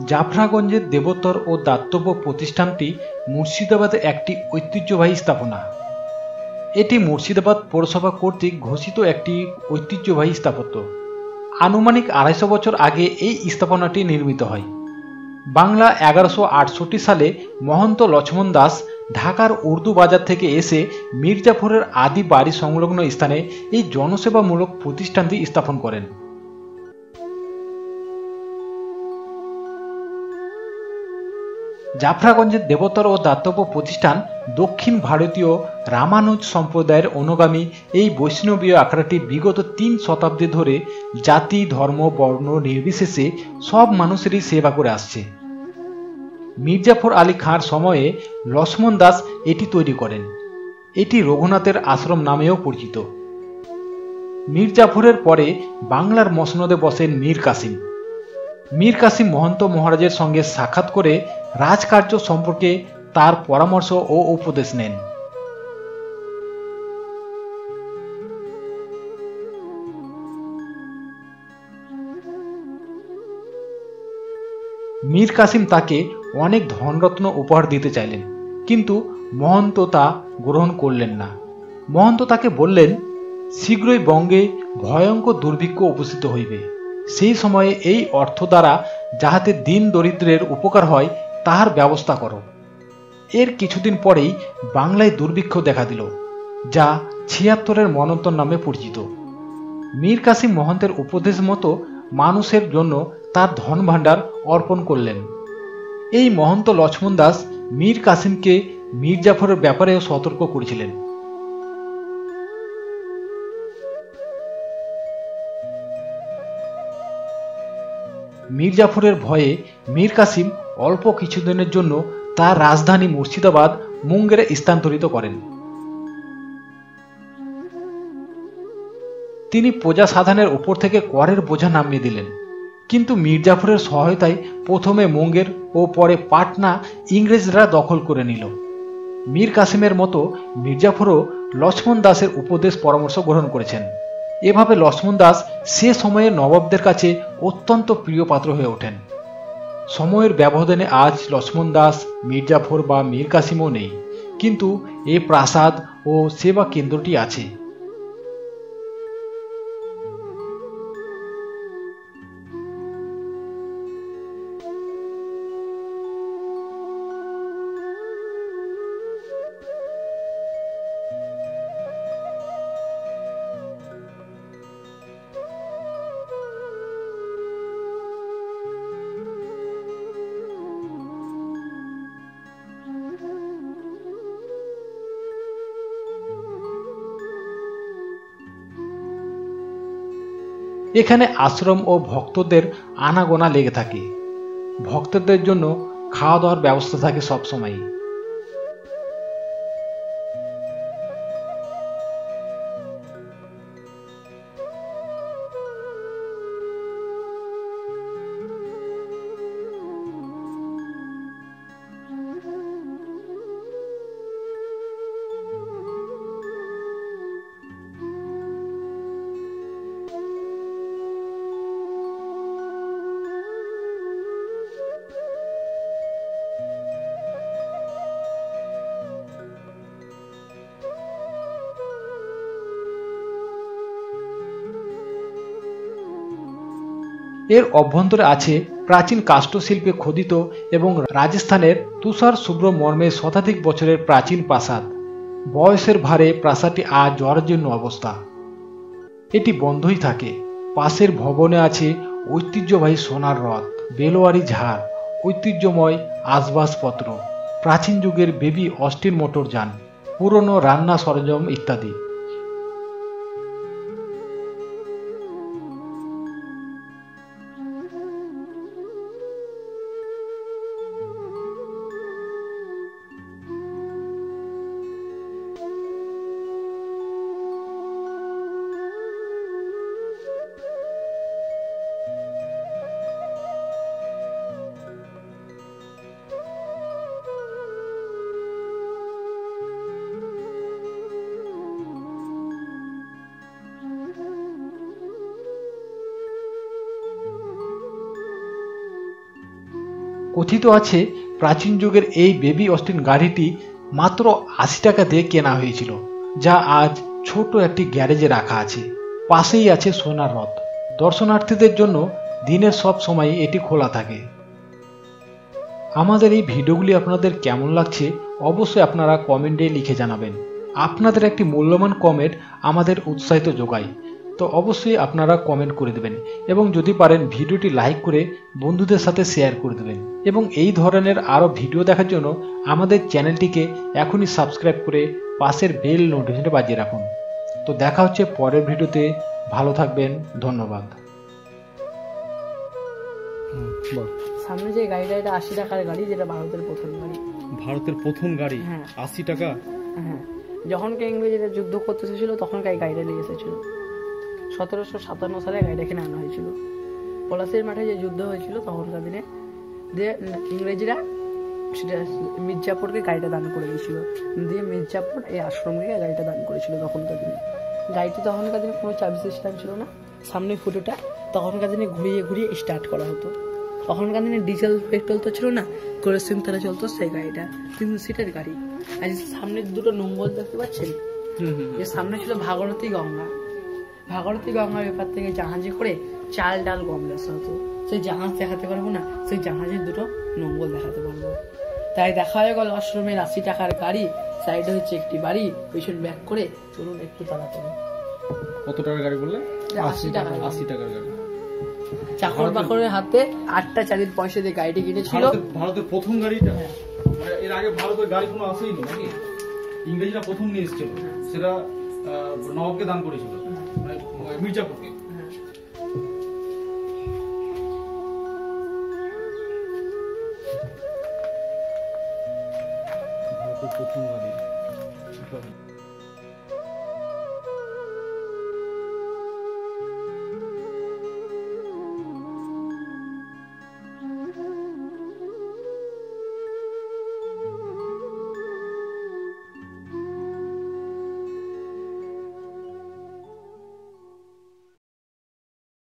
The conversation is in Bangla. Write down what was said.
জাফরাগঞ্জের দেবোত্তর ও দাতব্য প্রতিষ্ঠানটি মুর্শিদাবাদের একটি ঐতিহ্যবাহী স্থাপনা। এটি মুর্শিদাবাদ পৌরসভা কর্তৃক ঘোষিত একটি ঐতিহ্যবাহী স্থাপত্য। আনুমানিক ২৫০ বছর আগে এই স্থাপনাটি নির্মিত হয়। বাংলা ১১৬৮ সালে মহন্ত লক্ষ্মণ দাস ঢাকার উর্দু বাজার থেকে এসে মির্জাফরের আদি বাড়ি সংলগ্ন স্থানে এই জনসেবামূলক প্রতিষ্ঠানটি স্থাপন করেন। জাফরাগঞ্জের দেবোত্তর ও দাতব্য প্রতিষ্ঠান দক্ষিণ ভারতীয় রামানুজ সম্প্রদায়ের অনুগামী এই বৈষ্ণবীয় আখড়াটি বিগত ৩ শতাব্দী ধরে জাতি, ধর্ম, বর্ণ নির্বিশেষে সব মানুষেরই সেবা করে আসছে। মির্জাফর আলী খাঁর সময়ে লক্ষ্মণ দাস এটি তৈরি করেন। এটি রঘুনাথের আশ্রম নামেও পরিচিত। মির্জাফরের পরে বাংলার মসনদে বসেন মীর কাসিম। মীর কাসিম মহন্ত মহারাজের সঙ্গে সাক্ষাৎ করে রাজকার্য সম্পর্কে তার পরামর্শ ও উপদেশ নেন। মীর কাসিম তাকে অনেক ধনরত্ন উপহার দিতে চাইলেন, কিন্তু মহন্ত তা গ্রহণ করলেন না। মহন্ত তাকে বললেন, শীঘ্রই বঙ্গে ভয়ঙ্কর দুর্ভিক্ষ উপস্থিত হইবে, সেই সময়ে এই অর্থ দ্বারা যাহাতে দিন দরিদ্রের উপকার হয় তাহার ব্যবস্থা করো। এর কিছুদিন পরেই বাংলায় দুর্ভিক্ষ দেখা দিল, যা ৭৬-এর মন্বন্তর নামে পরিচিত। মীর কাসিম মহন্তের উপদেশ মতো মানুষের জন্য তার ধন ভাণ্ডার অর্পণ করলেন। এই মহন্ত লক্ষ্মণ দাস মীর কাসিমকে মির্জাফরের ব্যাপারেও সতর্ক করেছিলেন। মির্জাফরের ভয়ে মীর কাসিম অল্প কিছুদিনের জন্য তার রাজধানী মুর্শিদাবাদ মুঙ্গেরে স্থানান্তরিত করেন। তিনি প্রজা সাধারণের উপর থেকে করের বোঝা নামিয়ে দিলেন, কিন্তু মির্জাফরের সহায়তায় প্রথমে মুঙ্গের ও পরে পাটনা ইংরেজরা দখল করে নিল। মীর কাসিমের মতো মির্জাফরও লক্ষ্মণ দাসের উপদেশ পরামর্শ গ্রহণ করেছেন। এভাবে লক্ষ্মণ দাস সে সময়ে নবাবদের কাছে অত্যন্ত প্রিয় পাত্র হয়ে ওঠেন। সময়ের ব্যবধানে আজ লক্ষ্মণ দাস, মির্জাফর বা মীর কাসিমও নেই, কিন্তু এই প্রাসাদ ও সেবা কেন্দ্রটি আছে। এখানে আশ্রম ও ভক্তদের আনাগোনা লেগে থাকে। ভক্তদের জন্য খাওয়া দাওয়ার ব্যবস্থা থাকে সবসময়। এর অভ্যন্তরে আছে প্রাচীন কাষ্ঠশিল্পে খোদিত এবং রাজস্থানের তুষার শুভ্র মর্মে শতাধিক বছরের প্রাচীন প্রাসাদ। বয়সের ভারে প্রাসাদটি আজ জরাজীর্ণ অবস্থা। এটি বন্ধই থাকে। পাশের ভবনে আছে ঐতিহ্যবাহী সোনার রথ, বেলোয়ারি ঝাড়, ঐতিহ্যময় আসবাবপত্র, প্রাচীন যুগের বেবি অস্টিন মোটরযান, পুরনো রান্না সরঞ্জাম ইত্যাদি। কথিত আছে প্রাচীন যুগের এই বেবি অস্টিন গাড়িটি মাত্র 80 টাকা দিয়ে কেনা হয়েছিল, যা আজ ছোট একটি গ্যারেজে রাখা আছে। পাশেই আছে সোনার হ্রদ। দর্শনার্থীদের জন্য দিনের সব সময় এটি খোলা থাকে। আমাদের এই ভিডিওগুলি আপনাদের কেমন লাগছে অবশ্যই আপনারা কমেন্টে লিখে জানাবেন। আপনাদের একটি মূল্যবান কমেন্ট আমাদের উৎসাহিত যোগায়, তো অবশ্যই আপনারা কমেন্ট করে দেবেন এবং যদি পারেন ভিডিওটি লাইক করে বন্ধুদের সাথে শেয়ার করে দেবেন। এবং এই ধরনের আরও ভিডিও দেখার জন্য আমাদের চ্যানেলটিকে এখনই সাবস্ক্রাইব করে পাশের বেল নোটিফিকেশনটা বাজিয়ে রাখুন। তো দেখা হচ্ছে পরের ভিডিওতে। ভালো থাকবেন, ধন্যবাদ। সামনে যে গাড়িটা, এটা 80 টাকার গাড়ি, যেটা ভারতের প্রথম গাড়ি। ভারতের প্রথম গাড়ি? হ্যাঁ। 80 টাকা? হ্যাঁ, যখন ইংরেজরা যুদ্ধ করতে এসেছিল তখন গাড়িটা নিয়ে এসেছিল। 1757 সালে গাড়িটা এখানে আনা হয়েছিল। পলাশির মাঠে যে যুদ্ধ হয়েছিল তখনকার দিনে দিয়ে ইংরেজরা সেটা মির্জাপুরকে গাড়িটা দান করে দিয়েছিল, দিয়ে মির্জাপুর এই আশ্রমকে গাড়িটা দান করেছিল তখনকার দিনে। গাড়িটি তখনকার দিনে কোনো চাবি সিস্টেম ছিল না, সামনে ফুটোটা তখনকার দিনে ঘুরিয়ে ঘুরিয়ে স্টার্ট করা হতো। তখনকার দিনে ডিজেল পেট্রোল তো ছিল না, কেরোসিন তেলে চলতো সেই গাড়িটা, 3 সিটের গাড়ি। আর সামনে দুটো নোঙ্গল দেখতে পাচ্ছেন, যে সামনে ছিল ভাগীরথী গঙ্গা। ভাগীরথী গঙ্গার ব্যাপার থেকে জাহাজে করে চাল ডাল গম আসা হতো। সেই জাহাজ দেখাতে পারবো না, সেই জাহাজের দুটো নোঙ্গল দেখাতে পারবো। তাই দেখা হয়ে গেল আশ্রমের 80 টাকার গাড়ি, সাইডে হচ্ছে একটি বাড়ি, পিছন ব্যাক করে চলুন একটু তাড়াতাড়ি। কত টাকার গাড়ি বললে? 80 টাকা। 80 টাকার গাড়ি। চাকর বাকরের হাতে 8টা চাঁদির পয়সা দিয়ে গাড়িটি কিনেছিল। ভারতের প্রথম গাড়িটা? এর আগে ভারতের গাড়ি কোনো আসেইনি নাকি? ইংরেজরা প্রথম নিয়ে এসেছিল, সেটা নবাবকে দান করেছিল, মির্জাপুরকে। ভারতের প্রথম গাড়ি।